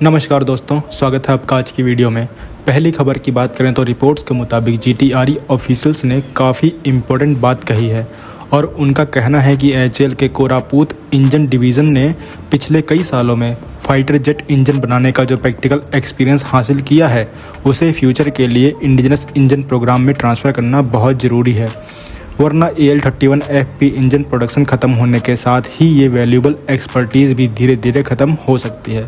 नमस्कार दोस्तों, स्वागत है आपका आज की वीडियो में। पहली खबर की बात करें तो रिपोर्ट्स के मुताबिक जीटीआरई ऑफिशियल्स ने काफ़ी इम्पोर्टेंट बात कही है और उनका कहना है कि एचएएल के कोरापुट इंजन डिवीज़न ने पिछले कई सालों में फाइटर जेट इंजन बनाने का जो प्रैक्टिकल एक्सपीरियंस हासिल किया है उसे फ्यूचर के लिए इंडिजिनस इंजन प्रोग्राम में ट्रांसफ़र करना बहुत ज़रूरी है, वरना AL-31FP इंजन प्रोडक्शन ख़त्म होने के साथ ही ये वैल्यूबल एक्सपर्टीज़ भी धीरे धीरे ख़त्म हो सकती है।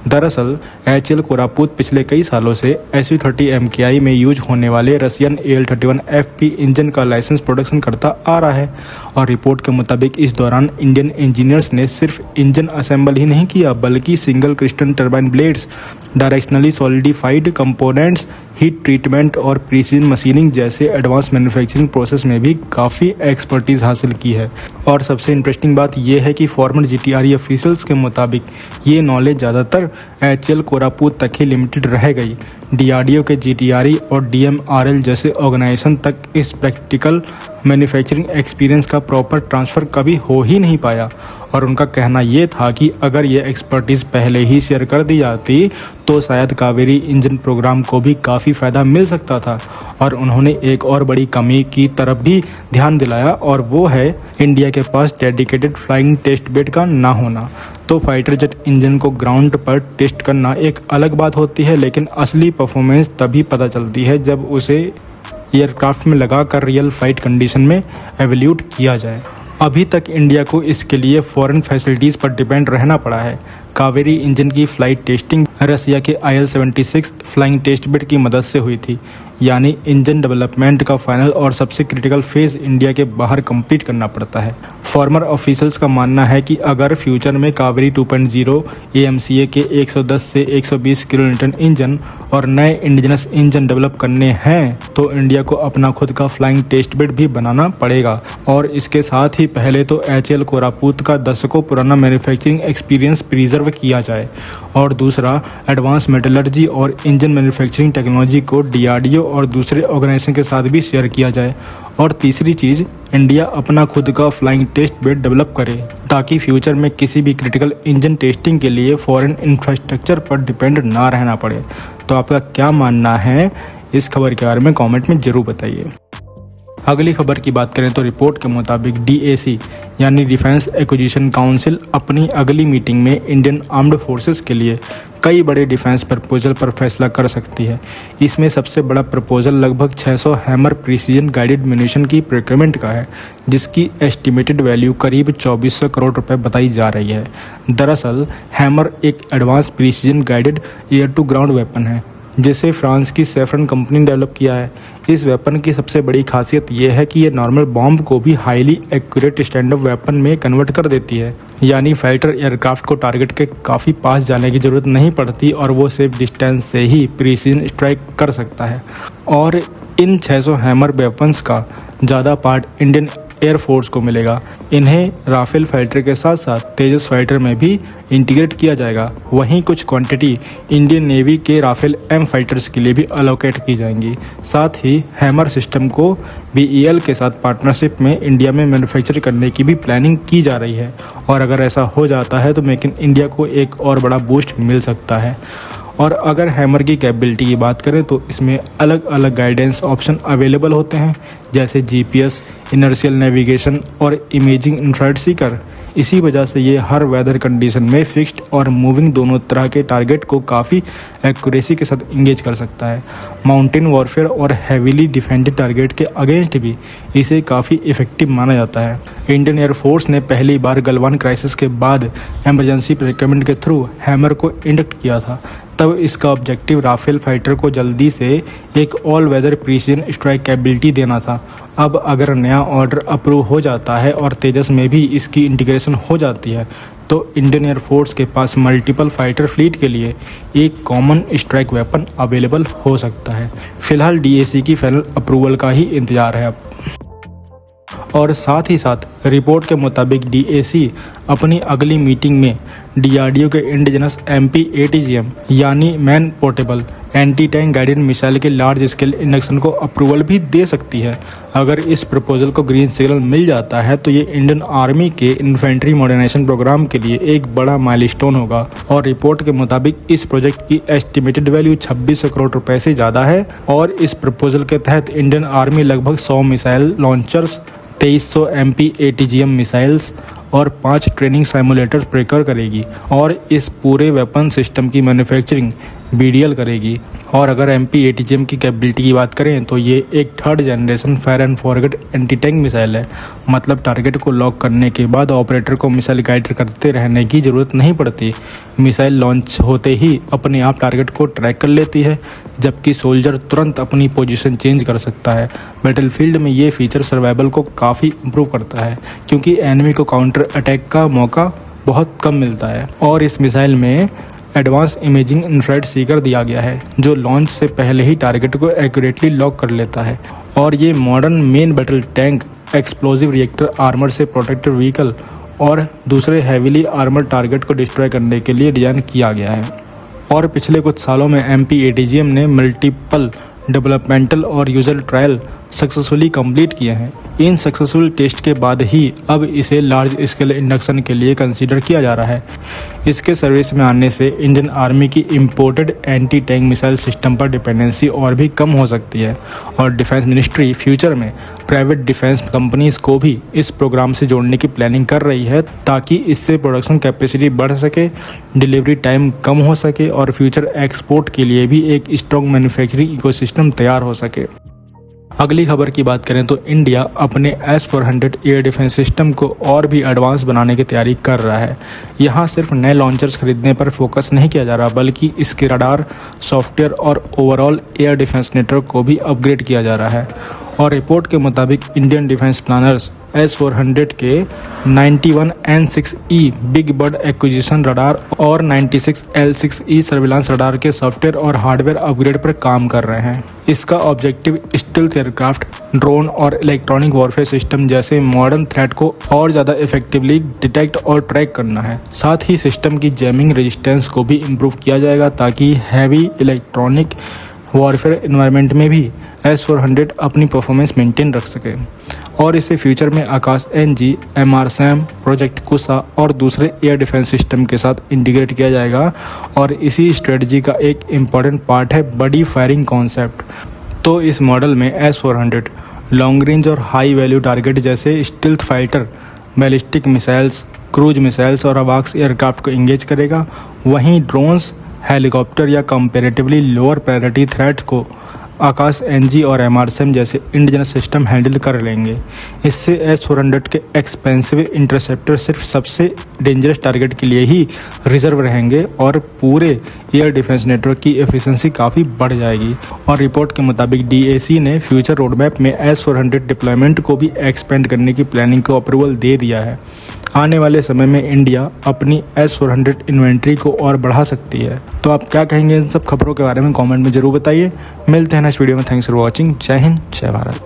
दरअसल एचएएल कोरापुट पिछले कई सालों से SU-30 MKI में यूज होने वाले रशियन AL-31FP इंजन का लाइसेंस प्रोडक्शन करता आ रहा है और रिपोर्ट के मुताबिक इस दौरान इंडियन इंजीनियर्स ने सिर्फ इंजन असेंबल ही नहीं किया बल्कि single crystal turbine blades, directionally solidified components, heat treatment और प्रीसीजन मशीनिंग जैसे एडवांस मैन्युफैक्चरिंग प्रोसेस में भी काफ़ी एक्सपर्टीज़ हासिल की है। और सबसे इंटरेस्टिंग बात यह है कि फॉर्मर जीटीआरई ऑफिशियल्स के मुताबिक ये नॉलेज ज़्यादातर एचएएल कोरापुट तक ही लिमिटेड रह गई। डीआरडीओ के जीटीआरई और डीएमआरएल जैसे ऑर्गेनाइजेशन तक इस प्रैक्टिकल मैन्युफैक्चरिंग एक्सपीरियंस का प्रॉपर ट्रांसफ़र कभी हो ही नहीं पाया और उनका कहना ये था कि अगर ये एक्सपर्टीज़ पहले ही शेयर कर दी जाती तो शायद कावेरी इंजन प्रोग्राम को भी काफ़ी फ़ायदा मिल सकता था। और उन्होंने एक और बड़ी कमी की तरफ भी ध्यान दिलाया और वो है इंडिया के पास डेडिकेटेड फ्लाइंग टेस्ट बेड का ना होना। तो फाइटर जेट इंजन को ग्राउंड पर टेस्ट करना एक अलग बात होती है, लेकिन असली परफॉर्मेंस तभी पता चलती है जब उसे एयरक्राफ्ट में लगाकर रियल फ्लाइट कंडीशन में एवैल्यूएट किया जाए। अभी तक इंडिया को इसके लिए फॉरेन फैसिलिटीज़ पर डिपेंड रहना पड़ा है। कावेरी इंजन की फ़्लाइट टेस्टिंग रसिया के IL-76 फ्लाइंग टेस्ट बेड की मदद से हुई थी, यानी इंजन डेवलपमेंट का फाइनल और सबसे क्रिटिकल फेज़ इंडिया के बाहर कंप्लीट करना पड़ता है। फॉर्मर ऑफिशियल्स का मानना है कि अगर फ्यूचर में कावेरी 2.0 AMCA के 110 से 120 किलोन्यूटन इंजन और नए इंडिजिनस इंजन डेवलप करने हैं तो इंडिया को अपना खुद का फ्लाइंग टेस्ट बेड भी बनाना पड़ेगा। और इसके साथ ही पहले तो एचएएल कोरापुट का दशकों पुराना मैन्युफैक्चरिंग एक्सपीरियंस प्रिजर्व किया जाए और दूसरा एडवांस मेटलर्जी और इंजन मैन्युफैक्चरिंग टेक्नोलॉजी को डीआरडीओ और दूसरे ऑर्गेनाइजेशन के साथ भी शेयर किया जाए। और तीसरी चीज़, इंडिया अपना खुद का फ्लाइंग टेस्ट बेड डेवलप करे ताकि फ्यूचर में किसी भी क्रिटिकल इंजन टेस्टिंग के लिए फॉरेन इंफ्रास्ट्रक्चर पर डिपेंड ना रहना पड़े। तो आपका क्या मानना है इस खबर के बारे में कमेंट में ज़रूर बताइए। अगली खबर की बात करें तो रिपोर्ट के मुताबिक DAC यानी डिफेंस एक्विजिशन काउंसिल अपनी अगली मीटिंग में इंडियन आर्म्ड फोर्सेस के लिए कई बड़े डिफेंस प्रपोजल पर फैसला कर सकती है। इसमें सबसे बड़ा प्रपोजल लगभग 600 हैमर प्रिसीजन गाइडेड म्यूनिशन की प्रोक्योरमेंट का है, जिसकी एस्टिमेटेड वैल्यू करीब 2400 करोड़ रुपए बताई जा रही है। दरअसल हैमर एक advance precision guided air to ground weapon है जिसे फ्रांस की सैफ्रन कंपनी ने डेवलप किया है। इस वेपन की सबसे बड़ी खासियत यह है कि यह नॉर्मल बॉम्ब को भी highly accurate stand of weapon में कन्वर्ट कर देती है, यानी फाइटर एयरक्राफ्ट को टारगेट के काफ़ी पास जाने की ज़रूरत नहीं पड़ती और वो सेफ डिस्टेंस से ही प्रिसीजन स्ट्राइक कर सकता है। और इन 600 हैमर वेपन्स का ज़्यादा पार्ट इंडियन एयरफोर्स को मिलेगा। इन्हें राफेल फाइटर के साथ साथ तेजस फाइटर में भी इंटीग्रेट किया जाएगा। वहीं कुछ क्वांटिटी इंडियन नेवी के राफेल M फाइटर्स के लिए भी अलोकेट की जाएंगी। साथ ही हैमर सिस्टम को BEL के साथ पार्टनरशिप में इंडिया में मैन्युफैक्चर करने की भी प्लानिंग की जा रही है और अगर ऐसा हो जाता है तो मेक इन इंडिया को एक और बड़ा बूस्ट मिल सकता है। और अगर हैमर की कैपेबिलिटी की बात करें तो इसमें अलग अलग गाइडेंस ऑप्शन अवेलेबल होते हैं, जैसे GPS, इनर्शियल नेविगेशन और इमेजिंग इंफ्रारेड सीकर। इसी वजह से ये हर वेदर कंडीशन में फिक्स्ड और मूविंग दोनों तरह के टारगेट को काफ़ी एक्यूरेसी के साथ इंगेज कर सकता है। माउंटेन वॉरफेयर और हैवीली डिफेंडेड टारगेट के अगेंस्ट भी इसे काफ़ी इफेक्टिव माना जाता है। इंडियन एयरफोर्स ने पहली बार गलवान क्राइसिस के बाद एमरजेंसी प्रोक्योरमेंट के थ्रू हैमर को इंडक्ट किया था। तब इसका ऑब्जेक्टिव राफेल फाइटर को जल्दी से एक all weather precision strike capability देना था। अब अगर नया ऑर्डर अप्रूव हो जाता है और तेजस में भी इसकी इंटीग्रेशन हो जाती है तो इंडियन एयरफोर्स के पास मल्टीपल फाइटर फ्लीट के लिए एक कॉमन स्ट्राइक वेपन अवेलेबल हो सकता है। फिलहाल DAC की फाइनल अप्रूवल का ही इंतजार है अब। और साथ ही साथ रिपोर्ट के मुताबिक DAC अपनी अगली मीटिंग में DRDO के इंडिजिनस MP ATGM यानी man portable anti tank guided missile के लार्ज स्केल इंडक्शन को अप्रूवल भी दे सकती है। अगर इस प्रपोजल को ग्रीन सिग्नल मिल जाता है तो ये इंडियन आर्मी के इन्फेंट्री मॉडर्नाइजेशन प्रोग्राम के लिए एक बड़ा माइलस्टोन होगा। और रिपोर्ट के मुताबिक इस प्रोजेक्ट की एस्टिमेटेड वैल्यू 2600 करोड़ रुपए से ज़्यादा है और इस प्रपोजल के तहत इंडियन आर्मी लगभग 100 missile launchers, 2300 MP ATGM missiles और 5 ट्रेनिंग सिमुलेटर्स प्रोक्योर करेगी और इस पूरे वेपन सिस्टम की मैन्युफैक्चरिंग BDL करेगी। और अगर MP ATGM की कैपेबिलिटी की बात करें तो ये एक 3rd generation fire and forget anti tank missile है। मतलब टारगेट को लॉक करने के बाद ऑपरेटर को मिसाइल गाइड करते रहने की ज़रूरत नहीं पड़ती। मिसाइल लॉन्च होते ही अपने आप टारगेट को ट्रैक कर लेती है, जबकि सोल्जर तुरंत अपनी पोजीशन चेंज कर सकता है। बैटलफील्ड में ये फीचर सर्वाइवल को काफ़ी इम्प्रूव करता है क्योंकि एनिमी को काउंटर अटैक का मौका बहुत कम मिलता है। और इस मिसाइल में एडवांस इमेजिंग इंफ्रारेड सीकर दिया गया है जो लॉन्च से पहले ही टारगेट को एक्यूरेटली लॉक कर लेता है। और ये modern main battle tank, explosive reactor, armour से प्रोटेक्टेड व्हीकल और दूसरे हैवीली आर्मर्ड टारगेट को डिस्ट्रॉय करने के लिए डिज़ाइन किया गया है। और पिछले कुछ सालों में MP ATGM ने मल्टीपल डेवलपमेंटल और यूजर ट्रायल सक्सेसफुली कंप्लीट किए हैं। इन सक्सेसफुल टेस्ट के बाद ही अब इसे लार्ज स्केल इंडक्शन के लिए कंसीडर किया जा रहा है। इसके सर्विस में आने से इंडियन आर्मी की imported anti tank missile system पर डिपेंडेंसी और भी कम हो सकती है। और डिफेंस मिनिस्ट्री फ्यूचर में प्राइवेट डिफेंस कंपनीज को भी इस प्रोग्राम से जोड़ने की प्लानिंग कर रही है ताकि इससे प्रोडक्शन कैपेसिटी बढ़ सके, डिलीवरी टाइम कम हो सके और फ्यूचर एक्सपोर्ट के लिए भी एक स्ट्रॉन्ग मैन्युफैक्चरिंग इकोसिस्टम तैयार हो सके। अगली खबर की बात करें तो इंडिया अपने S-400 एयर डिफेंस सिस्टम को और भी एडवांस बनाने की तैयारी कर रहा है। यहाँ सिर्फ नए लॉन्चर्स खरीदने पर फोकस नहीं किया जा रहा बल्कि इसके रडार, सॉफ्टवेयर और ओवरऑल एयर डिफेंस नेटवर्क को भी अपग्रेड किया जा रहा है। और रिपोर्ट के मुताबिक इंडियन डिफेंस प्लानर्स S-400 के 91 N6E big bird acquisition radar और 96 L6E सर्विलांस रडार के सॉफ्टवेयर और हार्डवेयर अपग्रेड पर काम कर रहे हैं। इसका ऑब्जेक्टिव स्टील्थ एयरक्राफ्ट, ड्रोन और इलेक्ट्रॉनिक वॉरफेयर सिस्टम जैसे मॉडर्न थ्रेट को और ज़्यादा इफेक्टिवली डिटेक्ट और ट्रैक करना है। साथ ही सिस्टम की जैमिंग रेजिस्टेंस को भी इम्प्रूव किया जाएगा ताकि हैवी इलेक्ट्रॉनिक वॉरफेयर इन्वायरमेंट में भी S-400 अपनी परफॉर्मेंस मेंटेन रख सके। और इसे फ्यूचर में आकाश NG, MRSAM, प्रोजेक्ट कुशा और दूसरे एयर डिफेंस सिस्टम के साथ इंटीग्रेट किया जाएगा। और इसी स्ट्रेटजी का एक इम्पॉर्टेंट पार्ट है बड़ी फायरिंग कॉन्सेप्ट। तो इस मॉडल में S-400 लॉन्ग रेंज और हाई वैल्यू टारगेट जैसे stealth fighter, ballistic missiles, cruise missiles और अवाक्स एयरक्राफ्ट को इंगेज करेगा। वहीं ड्रोन्स, हेलीकॉप्टर या कंपैरेटिवली लोअर प्रायोरिटी थ्रेट को आकाश NG और MRSAM जैसे इंडिजिनस सिस्टम हैंडल कर लेंगे। इससे S-400 के एक्सपेंसिव इंटरसेप्टर सिर्फ सबसे डेंजरस टारगेट के लिए ही रिजर्व रहेंगे और पूरे एयर डिफेंस नेटवर्क की एफिशिएंसी काफ़ी बढ़ जाएगी। और रिपोर्ट के मुताबिक DAC ने फ्यूचर रोडमैप में S-400 डिप्लॉयमेंट को भी एक्सपेंड करने की प्लानिंग को अप्रूवल दे दिया है। आने वाले समय में इंडिया अपनी S-400 इन्वेंट्री को और बढ़ा सकती है। तो आप क्या कहेंगे इन सब खबरों के बारे में कमेंट में ज़रूर बताइए। मिलते हैं नेक्स्ट वीडियो में। Thanks for watching. जय हिंद, जय भारत।